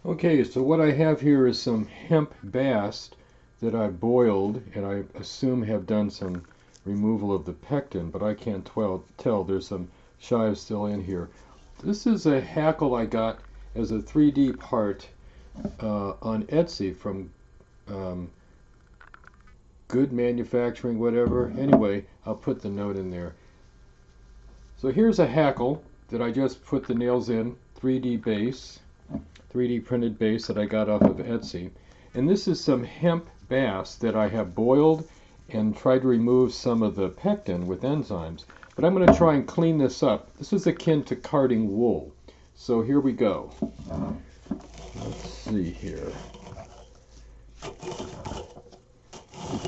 Okay, so what I have here is some hemp bast that I boiled and I assume have done some removal of the pectin, but I can't tell. There's some chives still in here. This is a hackle I got as a 3D part on Etsy from um, Good Manufacturing, whatever. Anyway, I'll put the note in there. So here's a hackle that I just put the nails in, 3D base. 3D printed base that I got off of Etsy. And this is some hemp bast that I have boiled and tried to remove some of the pectin with enzymes. But I'm going to try and clean this up. This is akin to carding wool. So here we go. Let's see here.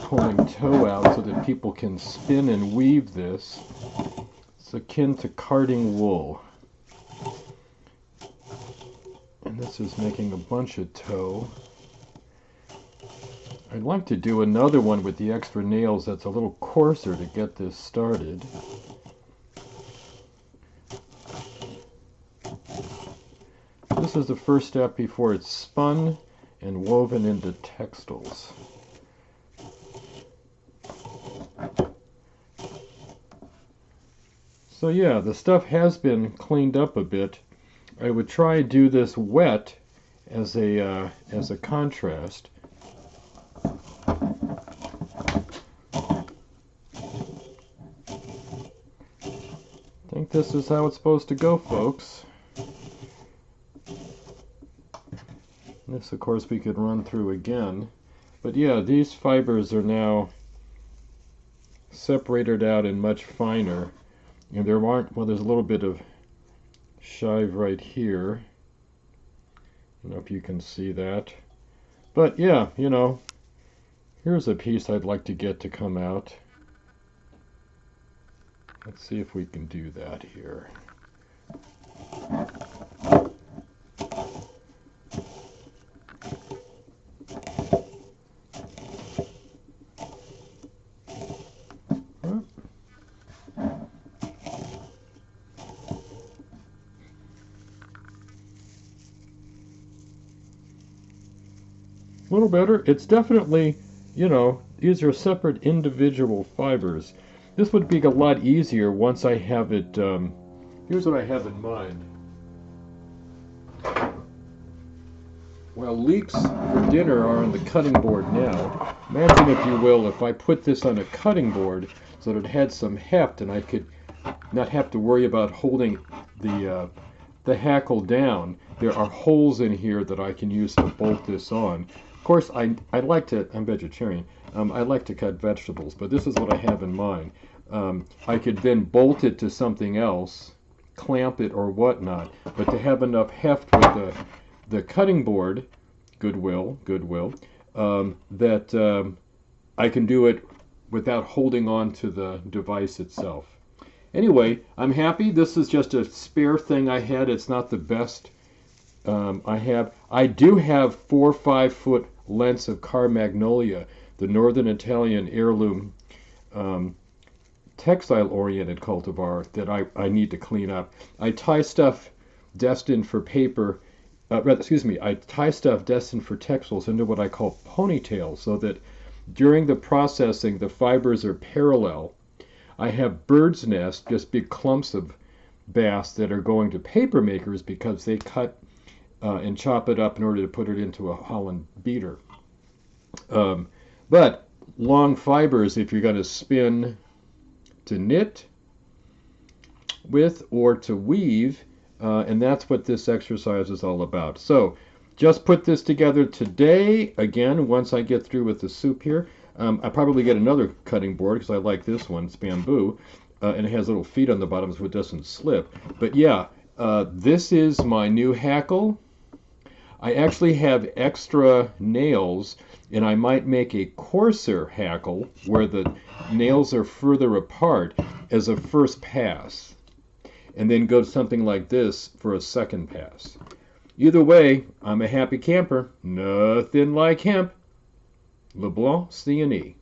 Pulling tow out so that people can spin and weave this. It's akin to carding wool. And this is making a bunch of tow. I'd like to do another one with the extra nails that's a little coarser to get this started. This is the first step before it's spun and woven into textiles. So yeah, the stuff has been cleaned up a bit. I would try and do this wet as a contrast. I think this is how it's supposed to go, folks. This, of course, we could run through again. But yeah, these fibers are now separated out and much finer. And there aren't, well, there's a little bit of chive right here. I don't know if you can see that. But yeah, you know, here's a piece I'd like to get to come out. Let's see if we can do that here. A little better. It's definitely, you know, these are separate individual fibers. This would be a lot easier once I have it. Here's what I have in mind. Well, leeks for dinner are on the cutting board now. Imagine, if you will, if I put this on a cutting board so that it had some heft and I could not have to worry about holding the hackle down. There are holes in here that I can use to bolt this on. Of course, I like to, I'm vegetarian, I like to cut vegetables, but this is what I have in mind. I could then bolt it to something else, clamp it or whatnot, but to have enough heft with the cutting board, Goodwill, that I can do it without holding on to the device itself. Anyway, I'm happy. This is just a spare thing I had. It's not the best I have. I do have 4 or 5 foot lengths of Carmagnolia, the northern Italian heirloom textile-oriented cultivar that I need to clean up. I tie stuff destined for paper, I tie stuff destined for textiles into what I call ponytails, so that during the processing the fibers are parallel. I have bird's nest, just big clumps of bast that are going to paper makers because they cut and chop it up in order to put it into a Holland beater. But long fibers, if you're going to spin to knit with or to weave, and that's what this exercise is all about. So just put this together today. Again, once I get through with the soup here, I probably get another cutting board because I like this one. It's bamboo, and it has little feet on the bottom so it doesn't slip. But yeah, this is my new hackle. I actually have extra nails, and I might make a coarser hackle where the nails are further apart as a first pass, and then go something like this for a second pass. Either way, I'm a happy camper. Nothing like hemp. LeBlanc, C&E.